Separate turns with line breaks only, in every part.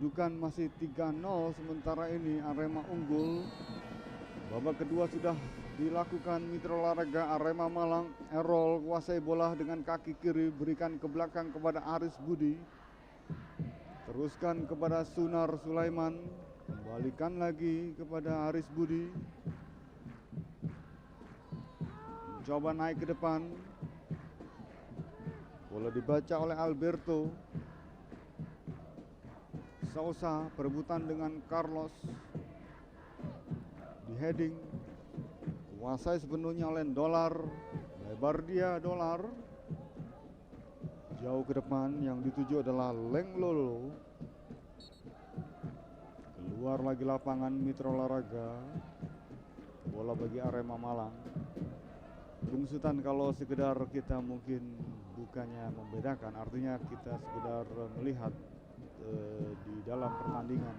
kedudukan masih 3-0, sementara ini Arema unggul. Babak kedua sudah dilakukan Mitra Olahraga Arema Malang. Errol kuasai bola dengan kaki kiri, berikan ke belakang kepada Aris Budi. Teruskan kepada Sunar Sulaiman, kembalikan lagi kepada Aris Budi. Coba naik ke depan. Bola dibaca oleh Alberto. Sousa perebutan dengan Carlos. Di heading. Kuasai sepenuhnya oleh Dolar. Lebar dia Dolar. Jauh ke depan, yang dituju adalah Lenglolo. Keluar lagi lapangan Mitra Olahraga. Bola bagi Arema Malang. Bung Sultan, kalau sekedar kita mungkin bukannya membedakan, artinya kita sekedar melihat di dalam pertandingan,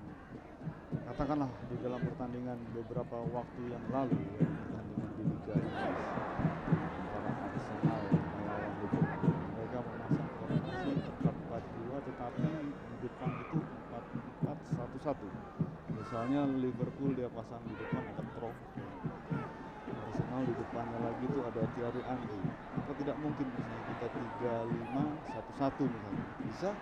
katakanlah di dalam pertandingan beberapa waktu yang lalu, ya, pertandingan di Liga Inggris antara Arsenal melawan Liverpool, mereka memasang formasi 4-4-2, tetapi di depan itu 4-4-1-1. Misalnya Liverpool dia pasang di depan ada Trof, Arsenal di depannya lagi itu ada Thierry Henry. Apa tidak mungkin misalnya kita 3-5-1-1 misalnya?
Bisa.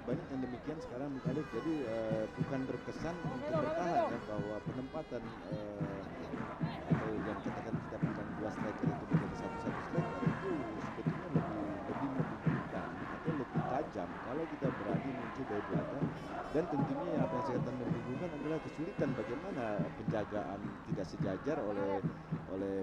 Banyak yang demikian sekarang Alif. Jadi bukan berkesan untuk bertahan ya, bahwa penempatan atau yang katakan kita bukan dua striker itu menjadi satu striker itu sebetulnya lebih membutuhkan atau lebih tajam kalau kita berani muncul dari belakang. Dan tentunya apa yang saya katakan membingungkan adalah kesulitan bagaimana penjagaan tidak sejajar oleh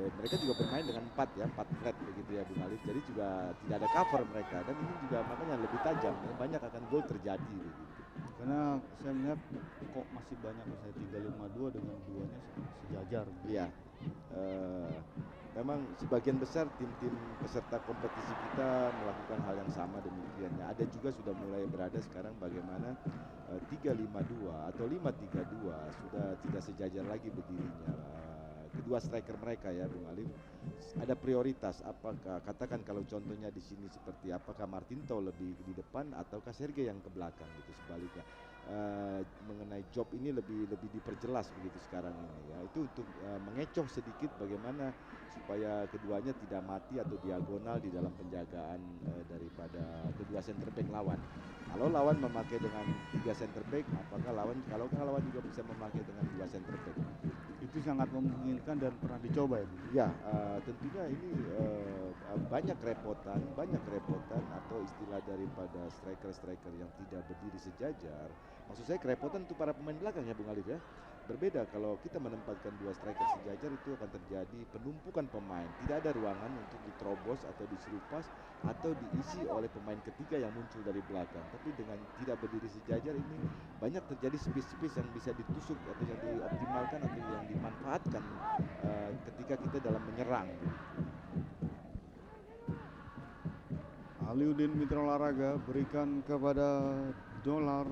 mereka juga bermain dengan 4 flat begitu ya Bung Alif. Jadi juga tidak ada cover mereka, dan ini juga makanya lebih tajam dan banyak akan gol terjadi begitu.
Karena saya melihat kok masih banyak misalnya 3-5-2 dengan duanya sejajar.
Iya. Memang sebagian besar tim-tim peserta kompetisi kita melakukan hal yang sama demikian ya. Ada juga sudah mulai berada sekarang bagaimana 3-5-2 atau 5-3-2 sudah tidak sejajar lagi berdirinya. Kedua striker mereka ya Bung Alif, ada prioritas. Apakah katakan kalau contohnya di sini seperti apakah Martinto lebih di depan ataukah Sergei yang ke belakang gitu, sebaliknya. Mengenai job ini lebih diperjelas begitu sekarang ini ya. Itu untuk mengecoh sedikit bagaimana supaya keduanya tidak mati atau diagonal di dalam penjagaan daripada kedua center back lawan. Kalau lawan memakai dengan 3 center back, apakah kalau lawan juga bisa memakai dengan 2 center back.
Itu sangat memungkinkan dan pernah dicoba ya.
Ya, tentunya ini banyak kerepotan atau istilah daripada striker yang tidak berdiri sejajar. Maksud saya kerepotan untuk para pemain belakang ya Bung Alif ya. Berbeda kalau kita menempatkan 2 striker sejajar, itu akan terjadi penumpukan pemain. Tidak ada ruangan untuk diterobos atau diselupas atau diisi oleh pemain ketiga yang muncul dari belakang. Tapi dengan tidak berdiri sejajar ini banyak terjadi space-space yang bisa ditusuk atau yang dioptimalkan atau yang dimanfaatkan ketika kita dalam menyerang.
Aliudin Mitra Olahraga berikan kepada Dolar,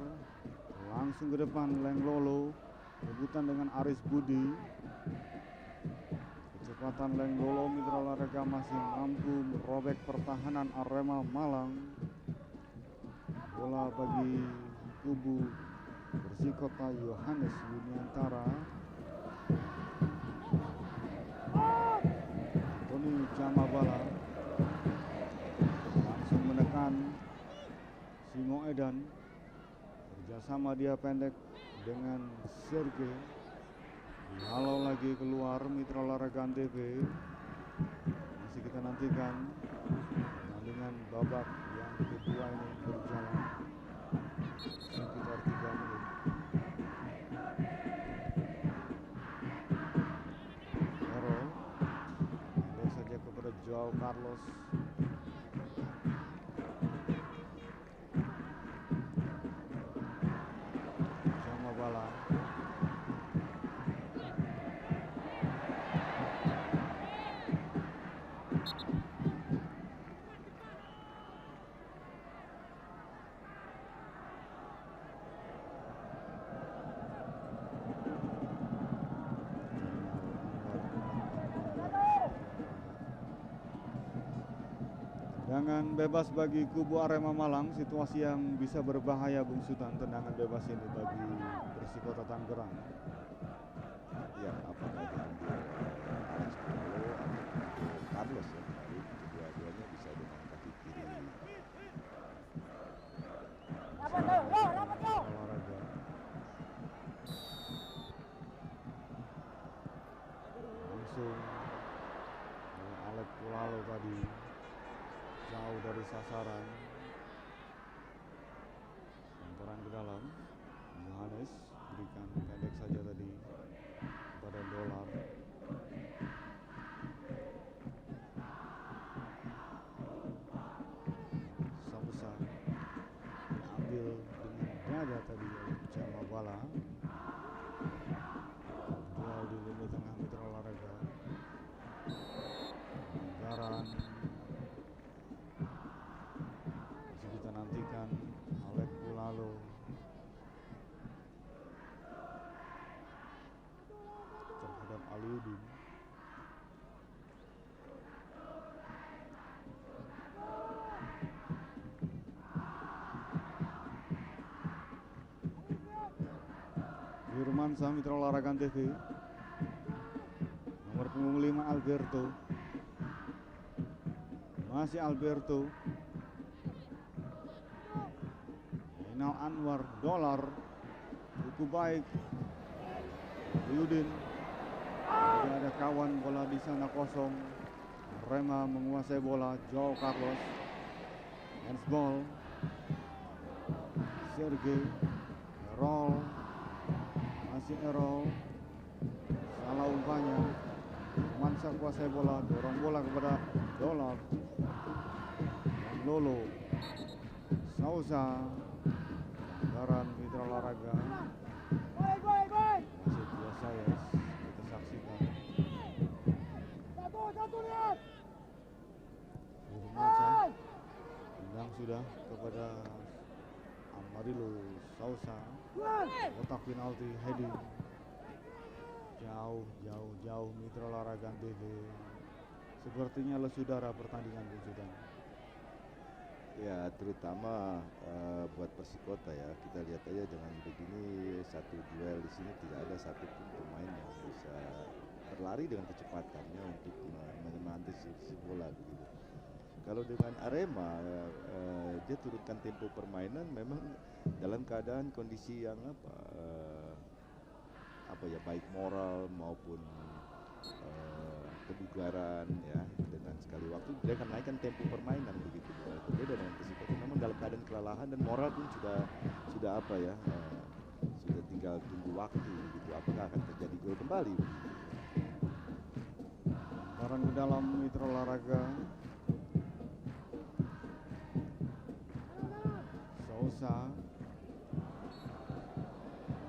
langsung ke depan Lenglolo, rebutan dengan Aris Budi. Kecepatan Lenglolo, Mitra Olahraga masih mampu merobek pertahanan Arema Malang. Bola bagi kubu Persikota Yohanes Yuniantara. Tony Jamabala langsung menekan Simo Edan. Kerjasama dia pendek dengan Sergei. Halau lagi keluar Mitra Olahraga Antv. Masih kita nantikan pertandingan babak yang kedua ini berjalan sekitar 3 menit. Hero lihat saja kepada Joao Carlos. Jamabala. Tendangan bebas bagi kubu Arema Malang, situasi yang bisa berbahaya Bung Sultan, tendangan bebas ini bagi Persikota Tangerang.
Ya, apakah diambil Alex Polo atau Carlos ya, kemarin kedua-duanya bisa dengan kaki kiri.
Olahraga. Langsung Alex Pulalo tadi jauh dari sasaran, lemparan ke dalam. Yohanes berikan pendek saja tadi kepada Dolar. Sausa diambil dengan dada tadi oleh Jamabala. Duel di lini tengah Mitra Olahraga. Pelanggaran. Masih kita nantikan Alek Pulalo. Terhadap Aliudin. Firmansyah, Mitra Olahraga TV. Nomor punggung 5 Alberto. Masih Alberto. Zainal Anwar, Dolar. Cukup baik. Aliudin. Tidak ada kawan, bola di sana kosong. Arema menguasai bola. Joao Carlos. Handsball. Sergei. Errol. Masih Errol. Salah umpannya. Mansa kuasai bola. Dorong bola kepada Dolar. Dan Lolo. Sausa. Garan Mitra Olahraga. Masih biasa ya. Kita saksikan. Firmansyah. Tendang sudah kepada Amarilo Sausa. Kotak penalti heading. Jauh Mitra Olahraga TV. Sepertinya lesu darah pertandingan Bujudan.
Ya, terutama buat Persikota ya, kita lihat aja dengan begini satu duel di sini tidak ada satupun pemain yang bisa berlari dengan kecepatannya untuk mengantisipasi bola begitu. Kalau dengan Arema dia turunkan tempo permainan memang dalam keadaan kondisi yang baik moral maupun kebugaran ya, dengan sekali waktu dia akan naikkan tempo permainan begitu. Berbeda dengan Persikota, memang dalam keadaan kelelahan dan moral pun sudah sudah tinggal tunggu waktu begitu, apakah akan terjadi gol kembali.
Barang ke dalam Mitra Olahraga. Sausa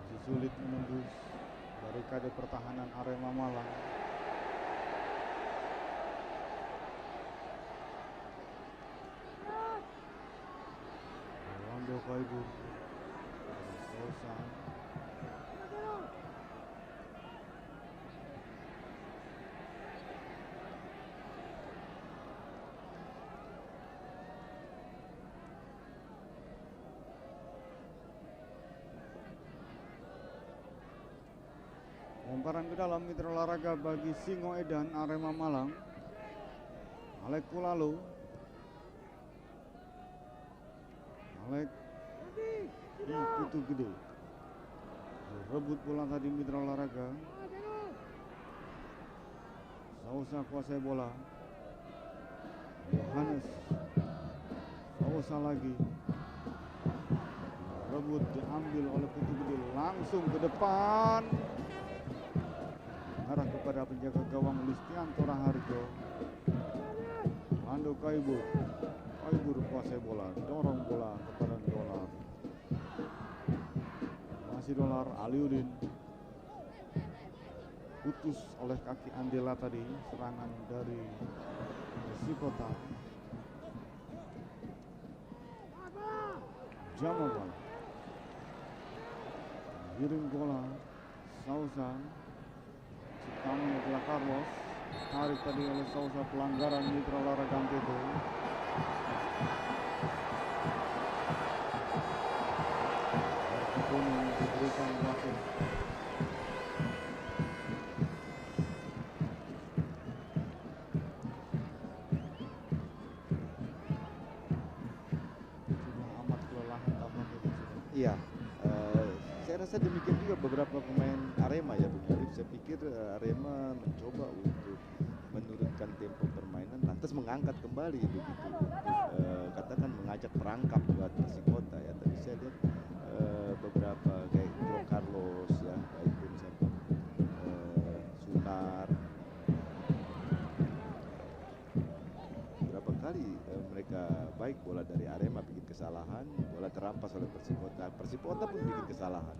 masih sulit menembus barikade pertahanan Arema Malang. Orlando Kaibu. Sausa. Lemparan ke dalam Mitra Olahraga bagi Singo Edan Arema Malang. Alek Pulalo. Alek Putu Gede. Rebut bola tadi Mitra Olahraga. Sausa kuasai bola. Yohanes. Sausa lagi. Rebut diambil oleh Putu Gede, langsung ke depan. Arah kepada penjaga gawang Listianto Raharjo. Orlando Kaibu. Kaibu kuasai bola, dorong bola kepada Dolar. Masih Dolar, Aliudin. Putus oleh kaki Andela tadi serangan dari Persikota. Jamabala. Giring bola. Sausa. Kami adalah Carlos, tarik tadi oleh Sausa, pelanggaran Mitra Olahraga TV. sang wasit. Sudah amat kelelahan tampaknya di sini.
Iya, saya rasa demikian juga beberapa pemain Arema ya Bung Alif. Saya pikir Arema mencoba untuk menurunkan tempo permainan, lantas mengangkat kembali begitu untuk katakan mengajak perangkap buat Persikota ya. Tapi saya lihat beberapa kayak Bro Carlos ya, baik pun siapa Sunar, berapa kali mereka baik bola dari Arema bikin kesalahan, bola terampas oleh Persikota. Persikota pun bikin kesalahan.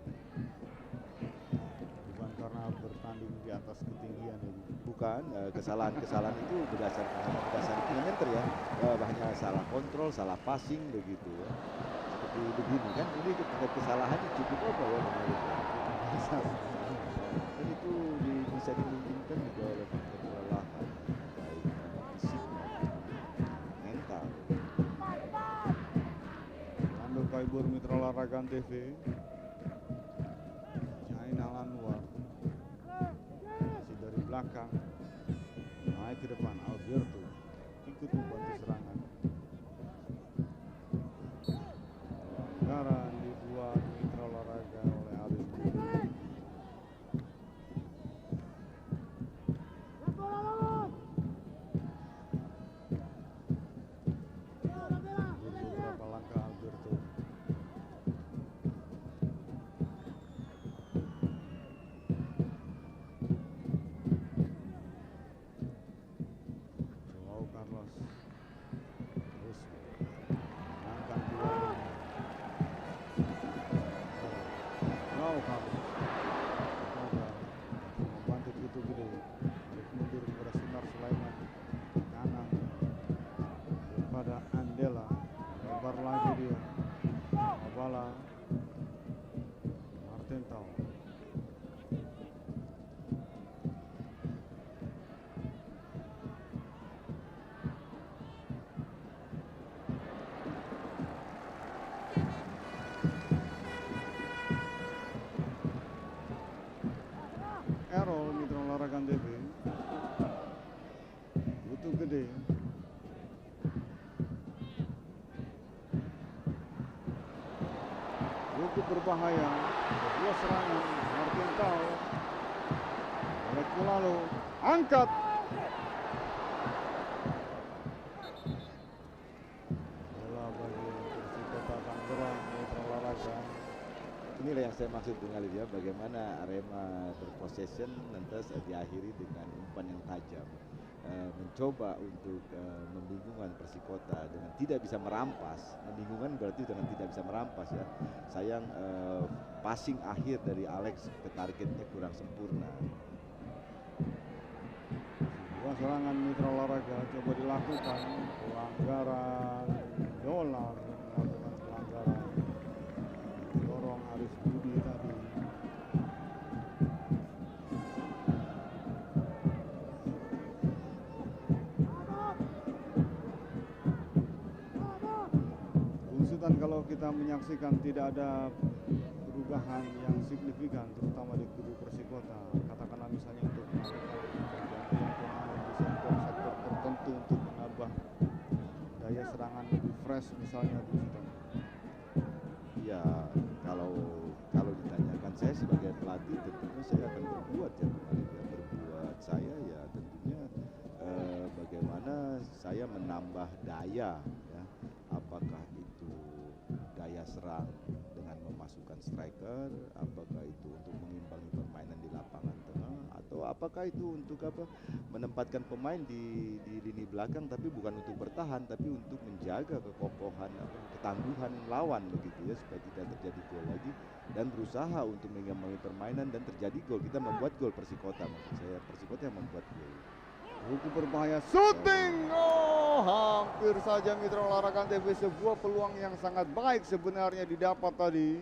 Bukan karena bertanding di atas ketinggian ya.
Bukan, kesalahan-kesalahan itu berdasarkan kilometer ya, hanya salah kontrol, salah passing begitu ya. Seperti begini kan, ini kesalahannya cukup apa ya Bang Alif ya? Dan itu bisa dimungkinkan juga oleh faktor kelelahan, baik fisik maupun mental.
Ando Kaibur Mitra Olahraga TV, Jainal Anwar masih dari belakang naik ke depan. Alberto ikut membantu serangan. Pelanggaran dibuat Mitra Olahraga oleh Aris Budi. Beberapa langkah Alberto. Joao Carlos terus menangkan bola. Joao Carlos membantu itu gede. Balik mundur kepada Sunar Sulaiman kanan kepada Andela, lebar lagi dia Abala Martentau. Errol Mitra Olahraga TV butuh gede. Cukup berbahaya. Kedua serangan Martentau. Balik lalu angkat. Bola bagi Persikota Tangerang Mitra Olahraga.
Inilah yang saya maksud Bung Alif ya, bagaimana Arema berpossession lantas diakhiri dengan umpan yang tajam. Mencoba untuk membingungkan Persikota dengan tidak bisa merampas. Membingungkan berarti dengan tidak bisa merampas ya. Sayang passing akhir dari Alex ke targetnya kurang sempurna.
Dua serangan Mitra Olahraga coba dilakukan. Pelanggaran Dolar melakukan pelanggaran. Dorong Aris Budi tadi. Bung Sultan, kalau kita menyaksikan tidak ada perubahan yang signifikan terutama di kubu Persikota, katakanlah misalnya untuk melakukan pergantian pemain di sektor-sektor tertentu untuk menambah daya serangan lebih fresh misalnya, Bung Sultan.
Ya kalau ditanyakan saya sebagai pelatih tentunya saya akan berbuat ya Bung Alif ya. Berbuat saya ya tentunya bagaimana saya menambah daya ya, apakah itu daya serang dengan memasukkan striker, apakah itu untuk mengimbangi permainan di lapangan tengah, atau apakah itu untuk menempatkan pemain di lini belakang tapi bukan untuk bertahan tapi untuk menjaga kekokohan ketangguhan lawan begitu ya, supaya tidak terjadi gol lagi dan berusaha untuk mengimbangi permainan dan terjadi gol. Kita membuat gol Persikota, maksud saya Persikota yang membuat gol.
Cukup berbahaya, shooting, oh hampir saja Mitra Olahraga TV, sebuah peluang yang sangat baik sebenarnya didapat tadi.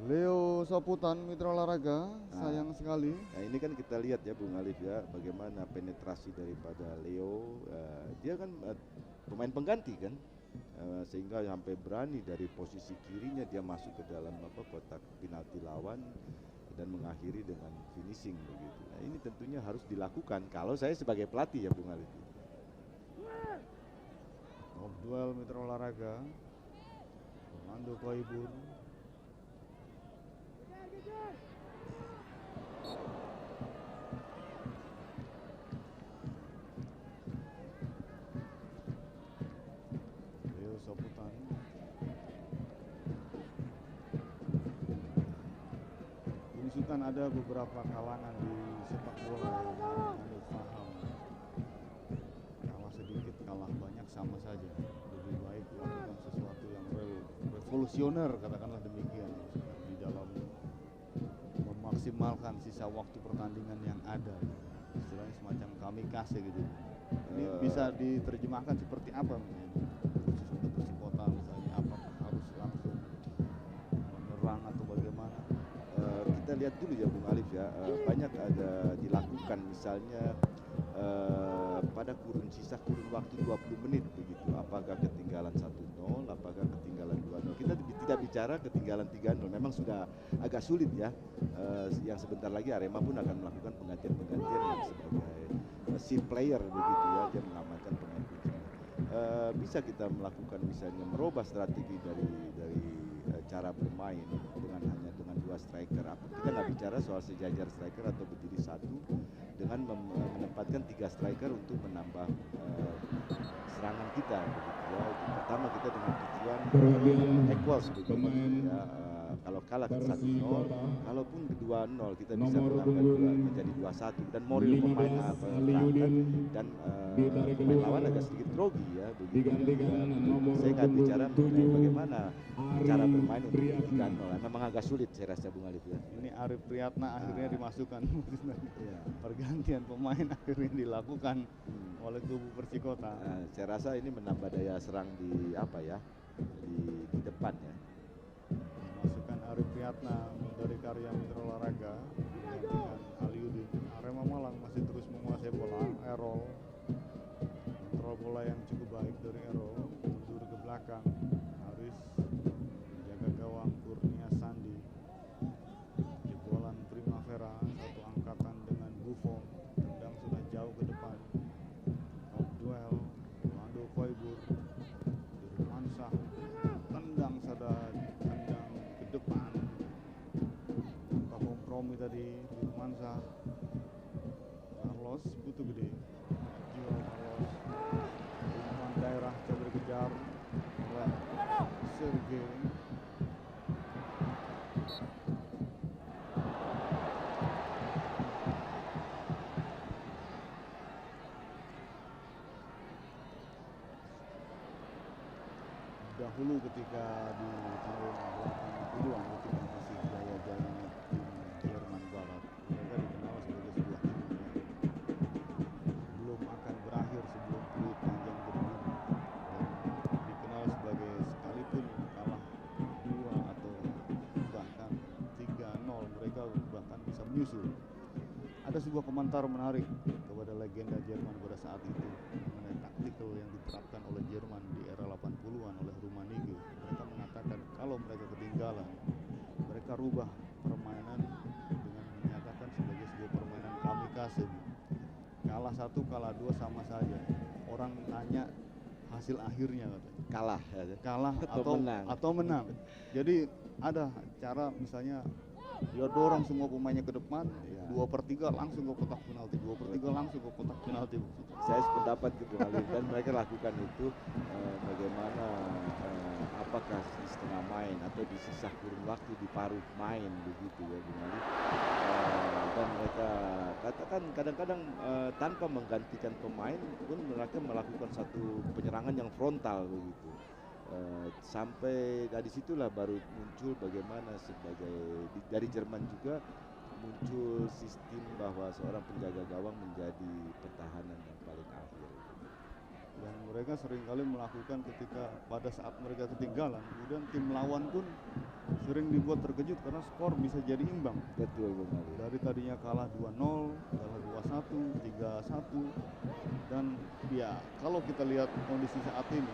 Leo Soputan Mitra Olahraga, sayang sekali.
Nah ini kan kita lihat ya Bung Alif ya, bagaimana penetrasi daripada Leo. Dia kan pemain pengganti kan, sehingga sampai berani dari posisi kirinya dia masuk ke dalam kotak penalti lawan dan mengakhiri dengan finishing begitu. Nah, ini tentunya harus dilakukan kalau saya sebagai pelatih ya Bung Alif.
Top duel Mitra Olahraga Orlando Koibur. Leo Saputan. Bungsutan ada beberapa kalangan di sepak bola yang menganut paham kalah sedikit kalah banyak sama saja, lebih baik melakukan sesuatu yang revolusioner katakanlah demikian di dalam memaksimalkan sisa waktu pertandingan yang ada, istilahnya semacam kamikaze gitu. Ini bisa diterjemahkan seperti apa misalnya khusus untuk Persipota, misalnya apakah harus langsung menyerang atau bagaimana?
Kita lihat dulu ya Bung Alif ya, banyak ada dilakukan misalnya pada sisa kurun waktu 20 menit begitu, apakah ketinggalan 1-0, apakah ketinggalan 2-0. Kita tidak bicara ketinggalan 3-0, memang sudah agak sulit ya, yang sebentar lagi Arema pun akan melakukan penggantian-penggantian yang sebagai si player begitu ya, dia mengamankan pemain kunci. Bisa kita melakukan misalnya merubah strategi dari cara bermain hanya dengan 2 striker. Kita nggak bicara soal sejajar striker atau berdiri satu dengan menempatkan 3 striker untuk menambah serangan kita begitu ya. Pertama kita dengan tujuan equals begitu ya. Kalau kalah 1-0, kalaupun 2-0 kita bisa menambah menjadi 2-1 dan moral pemain berangkat dan pemain lawan agak sedikit grogi ya begitu. Saya nggak bicara mengenai bagaimana cara bermain untuk 3-0, memang agak sulit saya rasa Bung Alif ya.
Ini Arif Priyatna akhirnya dimasukkan. Pergantian pemain akhirnya dilakukan oleh kubu Persikota.
Saya rasa ini menambah daya serang di di depan ya.
Masukkan Arif Priyatna dari Karya Mitra Olahraga dengan Aliudin. Arema Malang masih terus menguasai bola. Errol kontrol bola yang cukup baik dari Errol, mundur ke belakang. Haris menjaga gawang. Kurnia Sandi, jebolan Primavera satu angkatan dengan Buffon, tendang sudah jauh ke depan. Top duel Orlando Koibur, Dirmansah tendang ke depan, tanpa kompromi tadi. Dirmansah, Carlos butuh gede, jual Carlos, umpan daerah coba dikejar oleh Sergei. Dahulu ketika di tahun 80-an ketika masih jaya-jayanya tim Jerman Barat, mereka dikenal sebagai sebuah tim yang belum akan berakhir sebelum peluit panjang berbunyi, dan dikenal sebagai sekalipun kalah 2 atau bahkan 3-0 mereka bahkan bisa menyusul. Ada sebuah komentar menarik kepada legenda Jerman pada saat itu mengenai taktikal yang diterapkan oleh Jerman di era 80-an oleh Rummenigge. Mereka mengatakan kalau mereka ketinggalan, mereka rubah permainan dengan menyatakan sebagai sebuah permainan kamikaze. Kalah 1, kalah 2 sama saja. Orang nanya hasil akhirnya katanya. Kalah atau menang. Jadi ada cara misalnya dia dorong semua pemainnya ke depan, 2/3 langsung ke kotak penalti, 2/3 langsung ke kotak penalti.
Saya sependapat gitu kali, dan mereka lakukan itu bagaimana apakah di setengah main atau di sisa kurun waktu di paruh main begitu ya Bung Ali. Dan mereka katakan kadang-kadang tanpa menggantikan pemain pun mereka melakukan satu penyerangan yang frontal begitu. Sampai dari situlah baru muncul bagaimana dari Jerman juga muncul sistem bahwa seorang penjaga gawang menjadi pertahanan yang paling akhir.
Dan mereka seringkali melakukan ketika pada saat mereka ketinggalan, kemudian tim lawan pun sering dibuat terkejut karena skor bisa jadi imbang.
Betul Bung Ali.
Dari tadinya kalah 2-0, kalah 2-1, 3-1, dan ya kalau kita lihat kondisi saat ini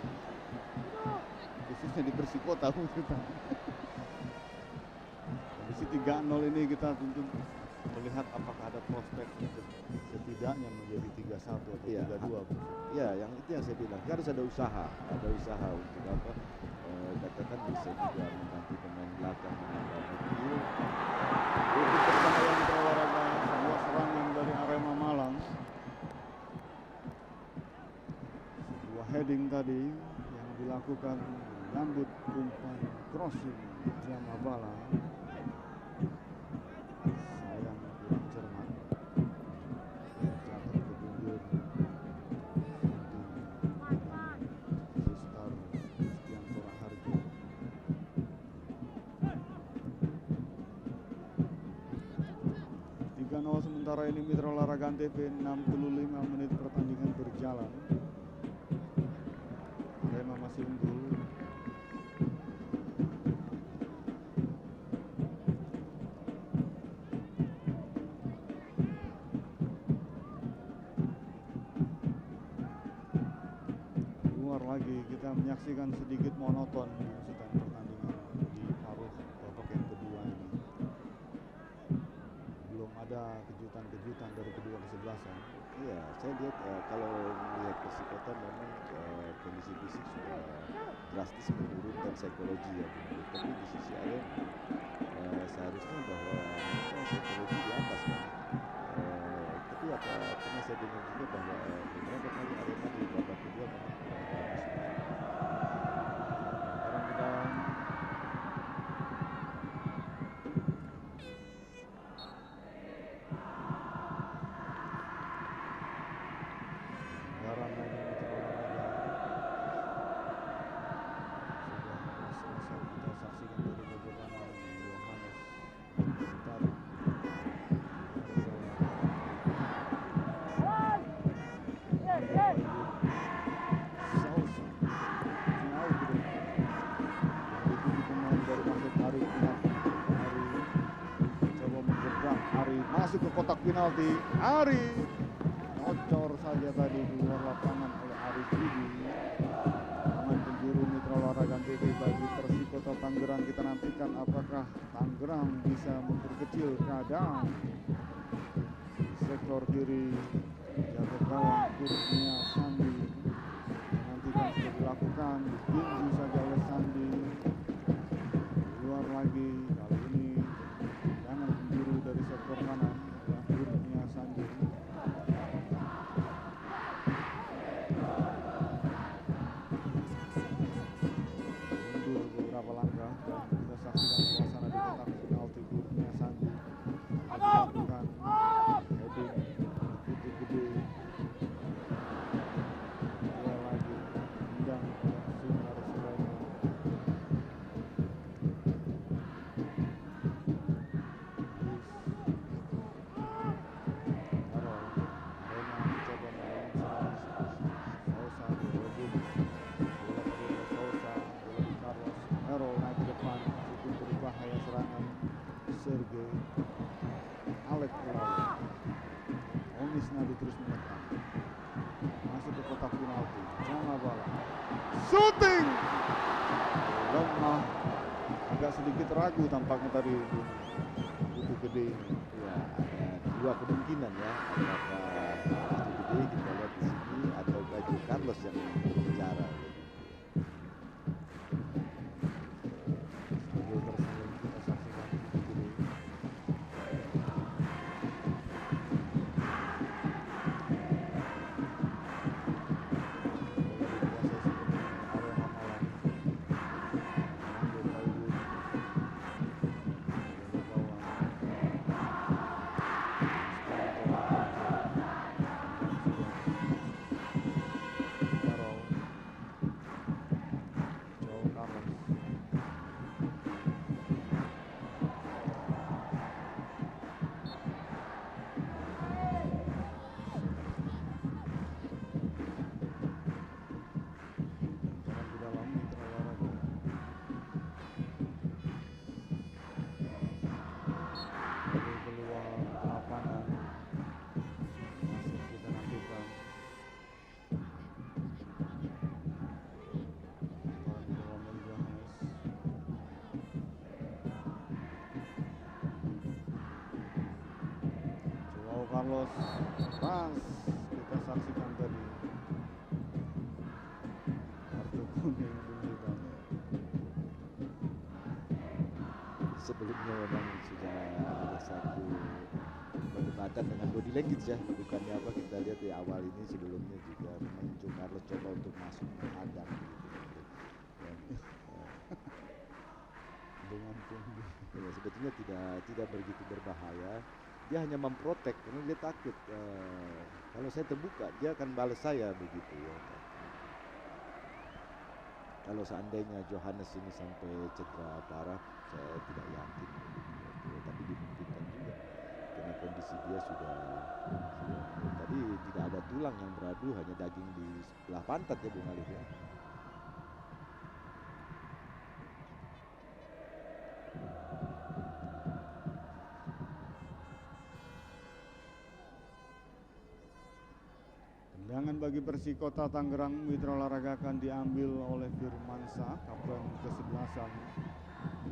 khususnya di Persikota kita. Kondisi 3-0 ini kita tentu melihat apakah ada prospek untuk setidaknya menjadi 3-1 atau
Iya,
3-2.
Ya, yang itu yang saya bilang harus ada usaha untuk apa? Katakan bisa juga mengganti pemain belakang, menambah midfield.
Untuk berbahaya Mitra Olahraga, sebuah serangan dari Arema Malang. Sebuah heading tadi yang dilakukan menyambut umpan crossing Jamabala. Sayang kurang cermat. Jatuh ke pinggir. Sistar Kristianto Raharjo. 3-0 sementara ini Mitra Olahraga Antv, 65 menit pertandingan berjalan. Arema masih unggul. Keluar lagi, kita menyaksikan sedikit monoton kesulitan pertandingan di paruh babak yang kedua ini. Belum ada kejutan-kejutan dari kedua kesebelasan.
Iya, saya lihat kalau melihat Persikota memang kondisi fisik sudah drastis menurunkan psikologi ya. Tapi di sisi lain seharusnya bahwa mereka psikologi di atas kan. Tapi pernah saya dengar juga bahwa beberapa kali Arema di babak kedua memang kurang bagus.
Sekarang kita garam lagi Mitra Olahraga. Sudah selesai kita saksikan dari bagaimana Yohanes Sitara. Sausa jauh ke depan. Diikuti pemain dari Masjid Ari. Ari coba mengebrak. Ari masuk ke kotak penalti. Ari ngocor saja tadi keluar lapangan oleh Ari Budi. Tangan penjuru Mitra Olahraga TV bagi Persikota Tangerang. Kita nantikan apakah Tangerang bisa memperkecil keadaan. Di sektor kiri jaga gawang Kurnia Sandi. Nantikan sudah dilakukan, ditinju saja oleh Sandi. Keluar lagi, kali ini jangan penjuru dari sektor kanan Kurnia Sandi. Mundur beberapa langkah dan kita saksikan suasana di kotak penalti Kurnia Sandi. Dilakukan heading itu gede. Dia lagi tendang ke Sinar Sulaiman. Carol Arema mencoba membangun serangan. Sousa direbut. Bola tadi oleh Sousa, bola di Carlos. Errol naik ke depan, cukup berbahaya serangan Sergei. Alek lalu. Omis Nadi terus menekan. Masuk ke kotak penalti. Jamabala. Shooting. Lemah. Agak sedikit ragu tampaknya tadi itu gede ini.
Ya, ada dua kemungkinan ya. Apakah itu gede kita lihat di sini atau baju Carlos yang berbicara.
Sambil tersenyum kita saksikan itu gede. Bola dikuasai sepenuhnya Arema Malang. Mengambil Taiwood. Carol Carlos. Pas kita saksikan tadi. Kartu kuning Bung.
Sebelumnya memang sudah ada satu perdebatan dengan body language ya, bukannya apa kita lihat di awal ini sebelumnya juga memang Joe Carlos coba untuk masuk menghadang gitu.
Dengan punggung.
Ya, sebetulnya tidak begitu berbahaya, dia hanya memprotek karena dia takut kalau saya terbuka dia akan balas saya begitu ya. Kalau seandainya Johannes ini sampai cedera parah, saya tidak yakin. Tapi dimungkinkan juga karena kondisi dia sudah tadi tidak ada tulang yang beradu, hanya daging di sebelah pantat ya Bung Alif ya.
Tendangan bagi Persikota Tangerang, mitra olahraga akan diambil oleh Firmansyah, kapten ke-11.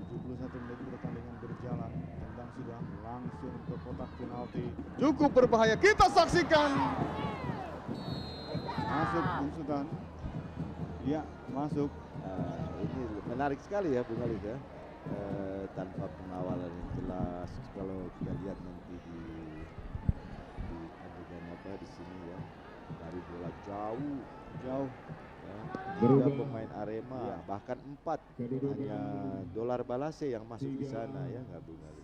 71 menit pertandingan berjalan, tendang sudah langsung ke kotak penalti. Cukup berbahaya, kita saksikan. Masuk Bung Sultan. Ya, masuk.
Ini menarik sekali ya Bung Alif ya. Tanpa pengawalan yang jelas, kalau kita lihat nanti di adegan apa di sini ya, dari bola jauh ya, 3 pemain Arema ya, bahkan 4 hanya Dolar Balase yang masuk di sana ya, nggak Bung Alif.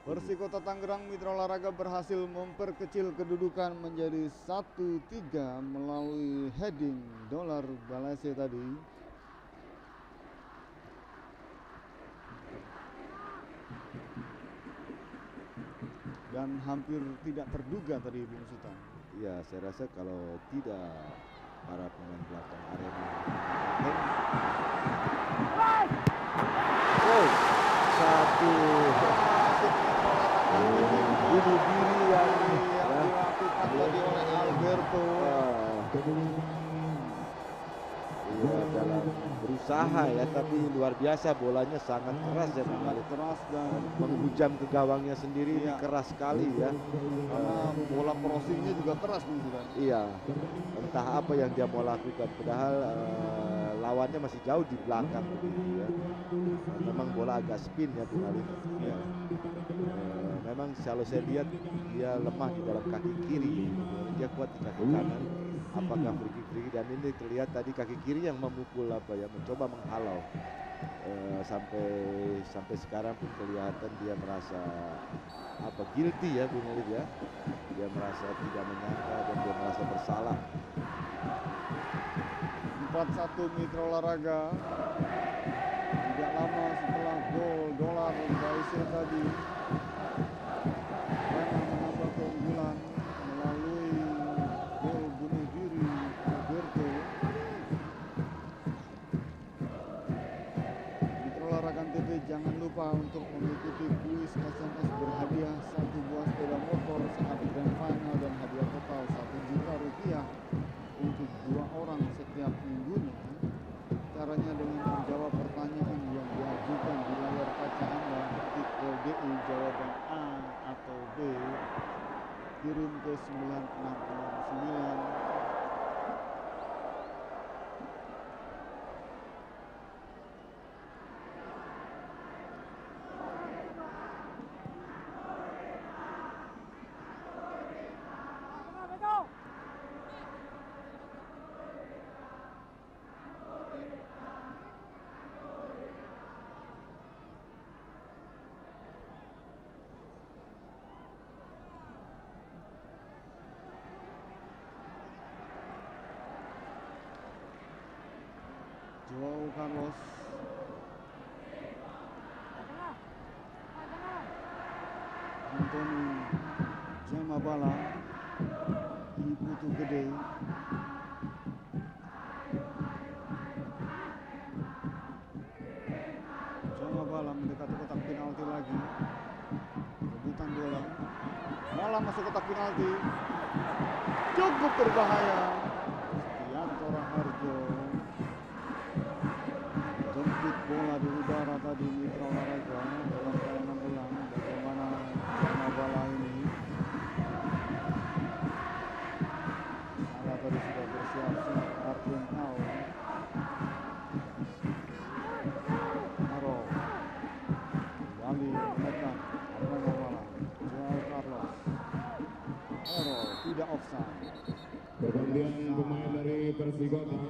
Persikota Tangerang, mitra olahraga berhasil memperkecil kedudukan menjadi 1-3 melalui heading Dolar Balase tadi. Dan hampir tidak terduga tadi Bung Sultan.
Iya, saya rasa kalau tidak para pemain belakang Arema. Oh, satu bunuh diri yang
dilakukan tadi oleh Alberto.
Iya, dalam berusaha ya, tapi luar biasa bolanya sangat keras ya,
Sangat keras dan
menghujam ke gawangnya sendiri.
Iya.
Keras sekali ya.
karena bola crossingnya juga keras Bung Sultan.
Iya, entah apa yang dia mau lakukan, padahal lawannya masih jauh di belakang begitu ya. Memang bola agak spin ya Bung Alif. Ya. Memang kalau saya lihat dia lemah di dalam kaki kiri, dia kuat di kaki kanan. Apakah free dan ini terlihat tadi kaki kiri yang memukul apa ya, mencoba menghalau. Sampai sekarang pun kelihatan dia merasa apa, guilty ya Bung Alif ya. Dia merasa tidak menyangka dan dia merasa bersalah.
4-1 mitra olahraga. Tidak lama setelah gol Dolar Balase tadi, Arema menambah keunggulan melalui gol bunuh diri Alberto. Mitra olahraga TV, jangan lupa untuk mengikuti kuis SMS berhadiah 1 buah sepeda motor saat grand final dan hadiah total 1 juta rupiah untuk 2 orang setiap minggunya. Caranya dengan menjawab pertanyaan yang diajukan di layar kaca Anda. Ketik LDI jawaban A atau B, kirim ke 9669. Joao Carlos, Anthony Jamabala di Putu Gede. Jamabala mendekati kotak penalti lagi. Rebutan bola, malah masuk kotak penalti. Cukup berbahaya. Stianto Raharjo jemput bola di udara tadi mitra olahraga dalam pelayanan ulang. Bagaimana Karena bola ini salah tadi sudah bersiap-siap Martin Tau. Aro kembali menekan Arema Malang. Joao Carlos. Aro tidak offside.
Pergantian pemain dari Persikota,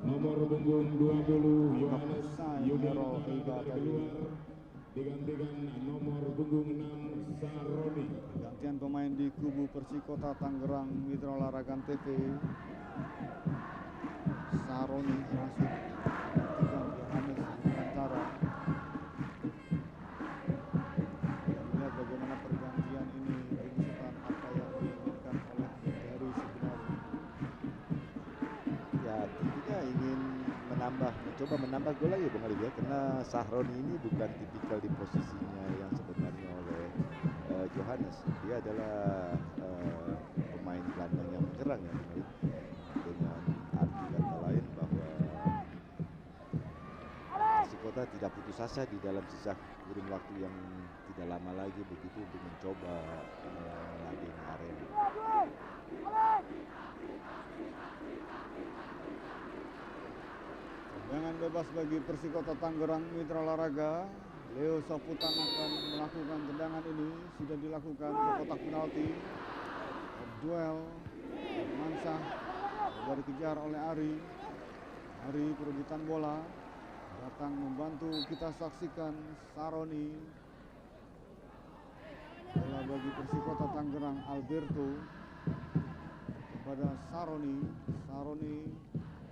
nomor punggung 20 Yohanes Yudhistira keluar, digantikan nomor punggung 6 Saroni.
Gantian pemain di kubu Persikota Tangerang Mitra Olahraga TV. Saroni masuk menggantikan Yohanes Yudhistira. Lihat bagaimana pergantian ini berusaha apa yang diinginkan oleh dari sebenarnya.
Ya tentunya ingin mencoba menambah gol lagi Bung Alif ya, karena Sahroni ini bukan tipikal di posisinya yang sebenarnya oleh Johannes. Dia adalah pemain gelandang yang menyerang ya Bung Alif. Dengan arti kata lain bahwa Persikota tidak putus asa di dalam sisa kurun waktu yang tidak lama lagi begitu untuk mencoba meladeni Arema.
Tendangan bebas bagi Persikota Tangerang Mitra Olahraga. Leo Saputan akan melakukan tendangan ini. Sudah dilakukan ke kotak penalti. Duel Mansah sudah dikejar oleh Ari. Ari perebutan bola. Datang membantu, kita saksikan Saroni. Bola bagi Persikota Tangerang, Alberto kepada Saroni. Saroni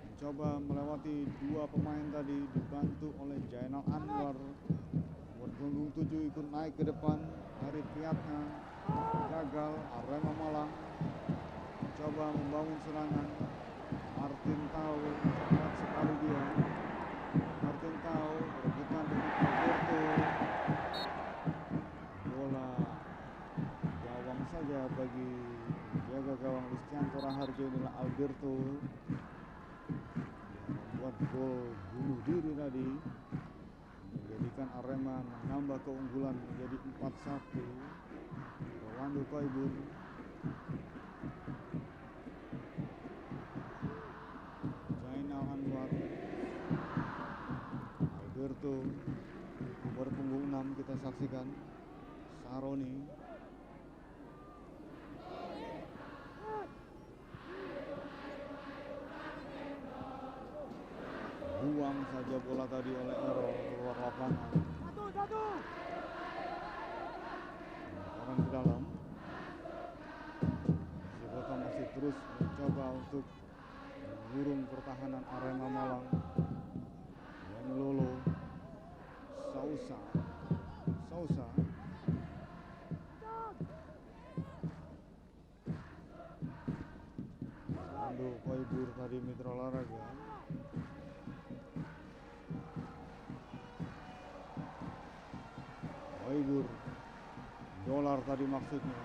mencoba melewati dua pemain tadi, dibantu oleh Jainal Anwar. Nomor punggung 7 ikut naik ke depan dari Priatna. Gagal. Arema Malang mencoba membangun serangan. Martin Tau cepat sekali dia. Martin Tau rebutan dengan Alberto. Bola gawang saja bagi jaga gawang Listianto Raharjo. Inilah Alberto yang membuat gol bunuh diri tadi, menjadikan Arema menambah keunggulan menjadi 4-1. Rolando Koibur Jainal Anwar, Alberto, nomor punggung 6 kita saksikan Saroni. Buang saja bola tadi oleh Ero keluar lapangan. Orang ke dalam. Persikota masih terus mencoba untuk mengurung pertahanan Arema Malang. Yang Lolo, Sousa. Rolando Koibur tadi Mitra Olahraga. Koibur, Dolar tadi maksudnya.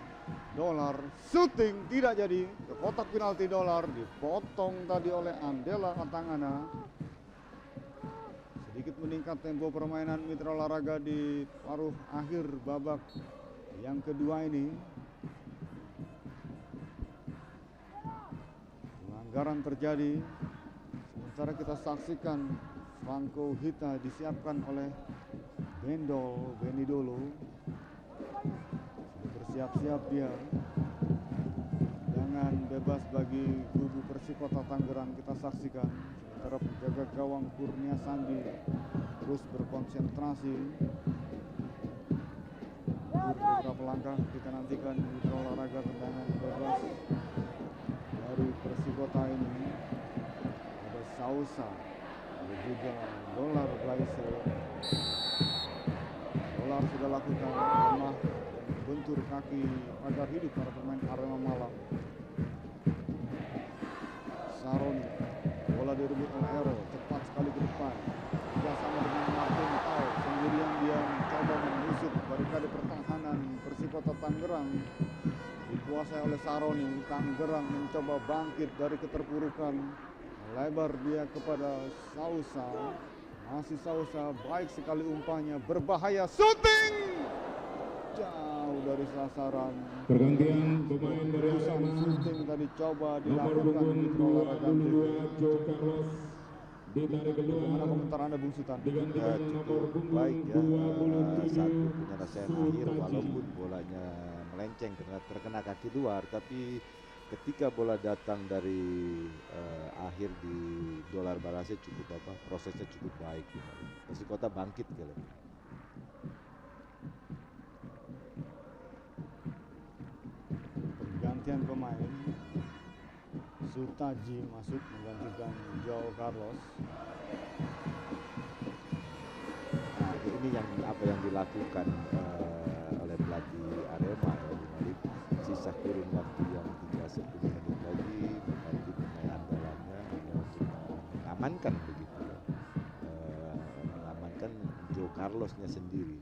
Dolar shooting tidak jadi. Ke kotak penalti Dolar dipotong tadi oleh Andela Atangana. Sedikit meningkat tempo permainan Mitra Olahraga di paruh akhir babak yang kedua ini. Pelanggaran terjadi. Sementara kita saksikan Franco Hita disiapkan oleh Benidolo. Sudah bersiap-siap dia. Tendangan bebas bagi kubu Persikota Tangerang kita saksikan. Sementara penjaga gawang Kurnia Sandi terus berkonsentrasi. Beberapa langkah kita nantikan Mitra Olahraga tendangan bebas dari Persikota ini. Ada Sousa, ada juga Dolar Blaise. Dolar sudah lakukan lemah dan bentur kaki agar hidup para pemain Arema Malang. Saroni, bola direbut oleh Ero, cepat sekali ke depan. Bersama dengan Martin Tau, sendirian dia mencoba menusuk barikade pertahanan Persikota Tangerang. Dikuasai oleh Saroni, Tangerang mencoba bangkit dari keterpurukan. Lebar dia kepada Sousa. Masih Sousa, baik sekali umpannya, berbahaya, shooting jauh dari sasaran.
Pergantian pemain dari
Keputusan
Arema.
shooting tadi coba
Nomor
dilakukan
punggung
Mitra Olahraga Antv.
22 Joe Carlos ditarik keluar.
Bagaimana komentar Anda Bung Sultan?
Digantikan
Ya,
nomor
cukup
punggung
baik ya.
27
Satu penyelesaian akhir
Sutaji.
walaupun bolanya melenceng karena terkena kaki luar, tapi ketika bola datang dari akhir di Dolar Barase cukup prosesnya cukup baik. Persikota bangkit kali.
Pergantian pemain. Sutaji masuk menggantikan Joe Carlos.
Nah, ini yang apa yang dilakukan oleh pelatih Arema ya, di sisa kurun waktu yang 10 menit lagi mengganti pemain andalannya hanya untuk mengamankan begitu ya. Mengamankan Joe Carlosnya sendiri.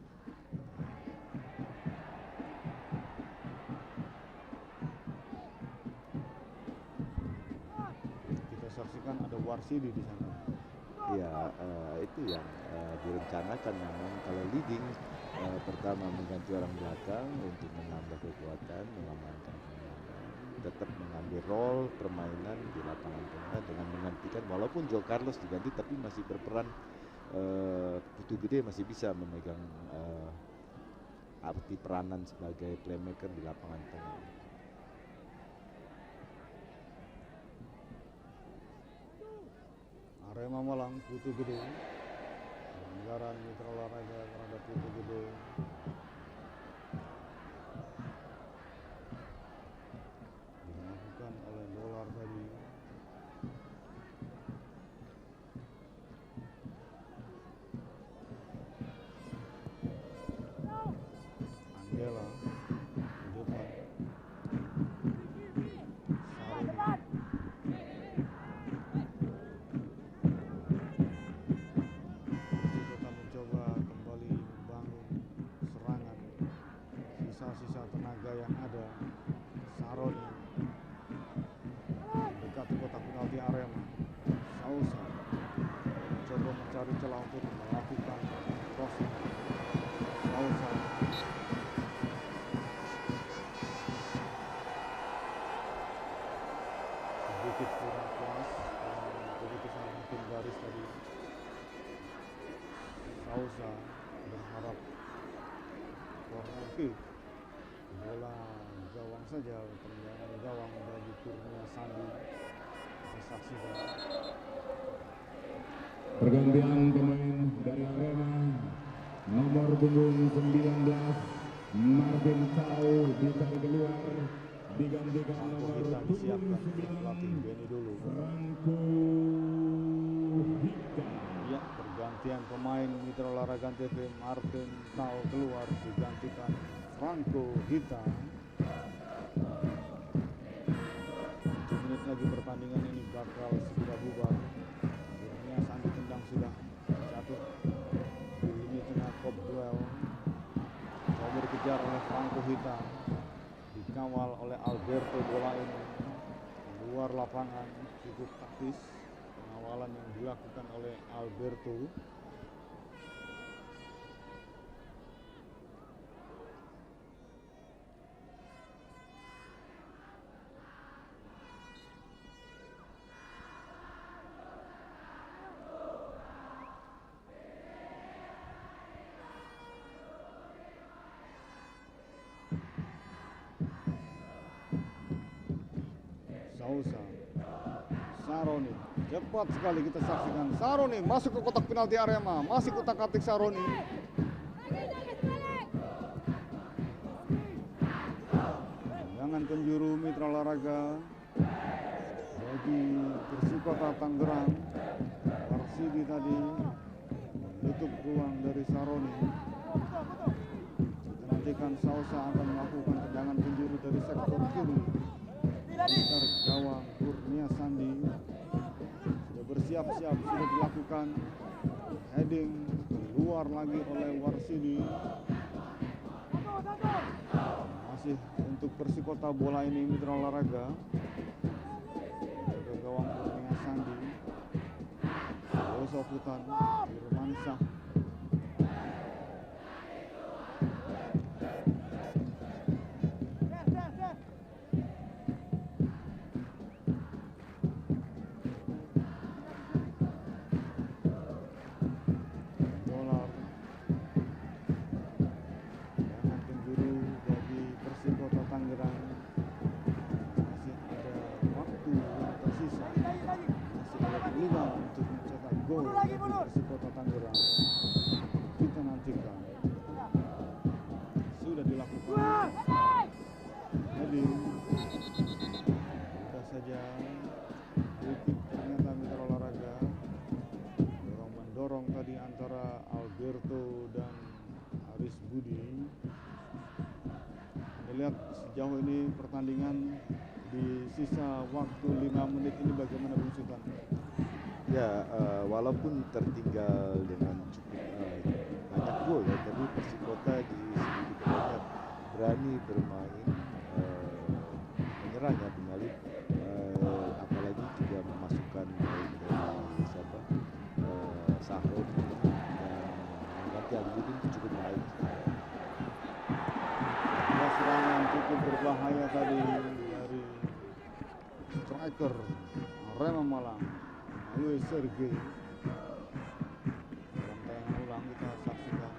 Kita saksikan ada Warsidi di sana.
Ya, itu yang direncanakan memang kalau leading pertama mengganti orang belakang untuk menambah kekuatan, mengamankan kemenangan, tetap mengambil role permainan di lapangan tengah dengan menggantikan walaupun Joe Carlos diganti tapi masih berperan Putu Gede masih bisa memegang arti peranan sebagai playmaker di lapangan tengah.
Arema Malang, Putu Gede. Pelanggaran Mitra Olahraga terhadap Putu Gede. Dilakukan oleh Dolar tadi. Andela di depan. Saroni. Persipura mencoba kembali membangun serangan. Sisa-sisa tenaga yang ada. Saroni mendekati kotak penalti Arema. Sausa mencoba mencari celah untuk melakukan crossing. Sausa sedikit kurang puas dengan keputusan hakim garis tadi. Sausa berharap corner kick. Bola gawang saja, tendangan gawang bagi Kurnia Sandi. Kita saksikan.
Pergantian pemain dari Arema. Nomor punggung 19 Marvin Tau ditarik keluar. Digantikan
Franco
nomor
Hita
punggung
disiapkan oleh pelatih
9
Benny dulu.
Franco Hita.
Ya, pergantian pemain Mitra Olahraga Antv. Martin Tau keluar digantikan Franco Hita. 7 menit lagi pertandingan ini bakal segera bubar. Kurnia Sandi tendang sudah jatuh di lini tengah Cobb Duel. Coba dikejar oleh Franco Hita. Dikawal oleh Alberto. Bola ini luar lapangan, cukup taktis pengawalan yang dilakukan oleh Alberto. Sausa, Saroni, cepat sekali kita saksikan. Saroni masuk ke kotak penalti Arema, masih kutak-atik Saroni. Tendangan penjuru Mitra Olahraga bagi Persikota Tangerang. Warsidi tadi menutup ruang dari Saroni. Kita nantikan Sausa akan melakukan tendangan penjuru dari sektor kiri. Sekitar gawang Kurnia Sandi sudah bersiap-siap, sudah dilakukan heading keluar lagi oleh Warsidi. Masih untuk Persikota bola ini Mitra Olahraga. Ke gawang Kurnia Sandi. Yosofutan Firmansyah. gol bagi Persikota Tangerang. Kita nantikan. Sudah dilakukan. Jadi kita saja sedikit ternyata mitra olahraga dorong-mendorong tadi antara Alberto dan Aris Budi. Anda lihat sejauh ini pertandingan di sisa waktu 5 menit ini bagaimana Bung Sultan?
Ya, walaupun tertinggal dengan cukup banyak gol ya, tapi Persikota di sedikit banyak berani bermain menyerang ya kembali, apalagi juga memasukkan dari siapa Sahron dan nanti Aludin itu cukup baik.
Serangan cukup berbahaya tadi dari striker Arema Malang melalui Sergei. Dalam tayangan ulang kita saksikan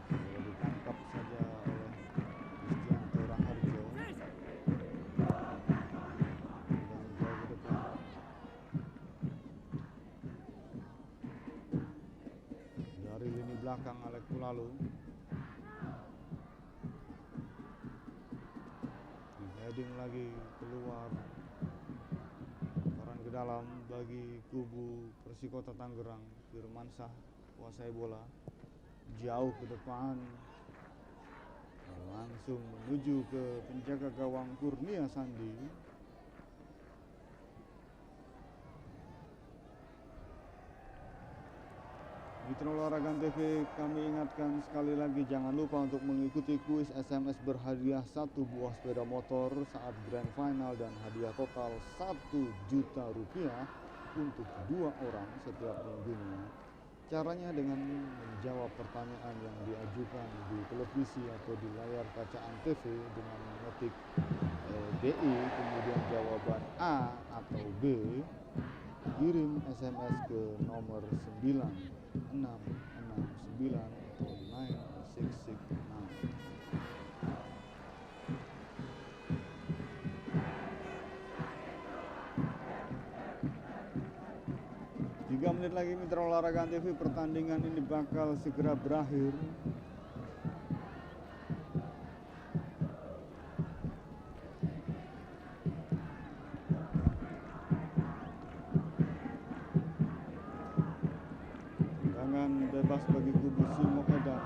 bola ditangkap saja oleh Kristianto Raharjo dan jauh ke depan. Dari lini belakang Alek Pulalu. Heading lagi keluar, ke dalam bagi kubu Persikota Tangerang. Firmansyah kuasai bola jauh ke depan, langsung menuju ke penjaga gawang Kurnia Sandi. Mitra Olahraga TV, kami ingatkan sekali lagi jangan lupa untuk mengikuti kuis SMS berhadiah 1 buah sepeda motor saat Grand Final dan hadiah total 1 juta rupiah untuk 2 orang setiap minggunya. Caranya dengan menjawab pertanyaan yang diajukan di televisi atau di layar kaca TV dengan mengetik DI kemudian jawaban A atau B. Kirim SMS ke nomor 9669 atau 9669. 3 menit lagi Mitra Olahraga TV, pertandingan ini bakal segera berakhir. Tendangan bebas bagi kubu Simo Edan.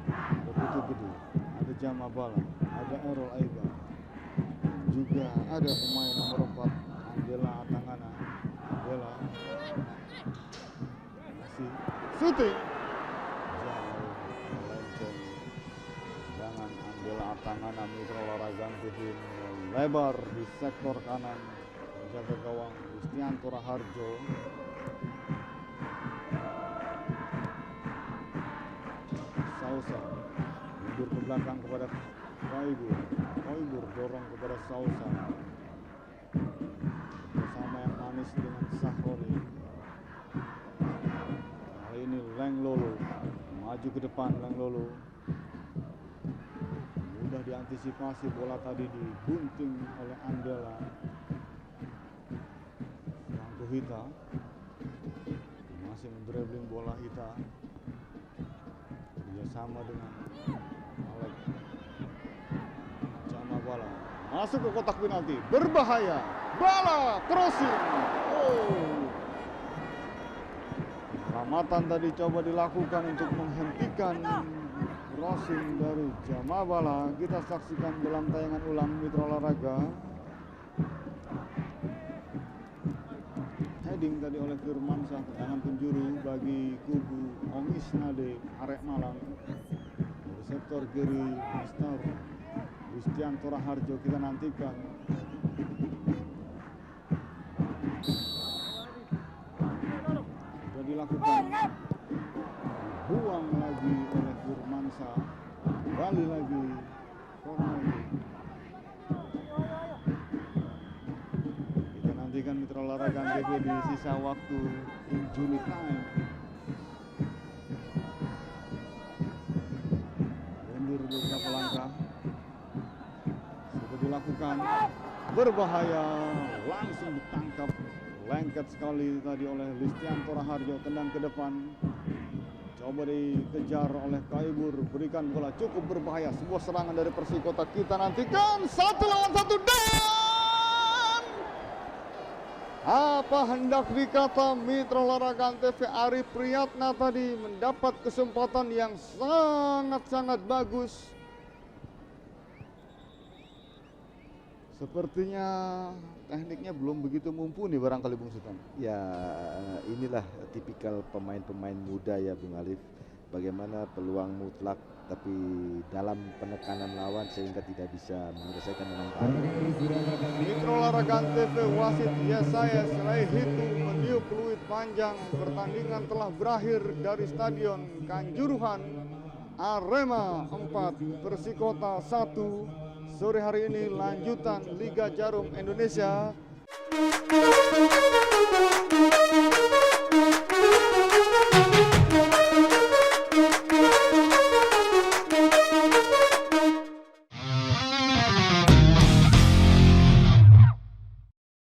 Ada Putu Gede, ada Jama Bala, ada Errol Aiba, juga ada pemain nomor 4 Angela Tangana. Angela masih shooting jauh melenceng. Tendangan Angela Tangana Mitra Olahraga TV lebar di sektor kanan penjaga gawang Kristianto Raharjo. Sausa mundur ke belakang kepada Koibur dorong kepada Sausa bersama yang manis dengan Sahroni. Kali ini Leng Lolo maju ke depan. Leng Lolo mudah diantisipasi, bola tadi digunting oleh Andela. Rangko Hita masih mendribbling bola. Hita bersama dengan Alek Jama Bala masuk ke kotak penalti, berbahaya. Bala crossing. Penyelamatan tadi coba dilakukan untuk menghentikan crossing dari Jama Bala. Kita saksikan dalam tayangan ulang Mitra Olahraga. Heading tadi oleh Firmansyah, tendangan penjuru bagi kubu Om Isnade Arek Malang. Dari sektor kiri Mister Kristianto Raharjo kita nantikan. Sudah dilakukan, buang lagi oleh Firmansyah, kembali lagi corner. Kita nantikan Mitra Olahraga TV di sisa waktu injury time. Mundur beberapa langkah, sudah dilakukan, berbahaya, langsung ditangkap lengket sekali tadi oleh Listianto Raharjo, tendang ke depan. Coba dikejar oleh Kaibur, berikan bola cukup berbahaya. Sebuah serangan dari Persikota kita nantikan. 1 lawan 1 dan apa hendak dikata Mitra Olahraga Antv Ari Priyatna tadi mendapat kesempatan yang sangat-sangat bagus. Sepertinya tekniknya belum begitu mumpuni barangkali Bung Sultan.
Ya, inilah tipikal pemain-pemain muda ya Bung Alif. Bagaimana peluang mutlak tapi dalam penekanan lawan sehingga tidak bisa menyelesaikan dengan baik.
Mitra Olahraga Antv wasit Yesayas Laihitu meniup peluit panjang. Pertandingan telah berakhir dari Stadion Kanjuruhan. Arema 4, Persikota 1. Sore hari ini lanjutan Liga Jarum Indonesia.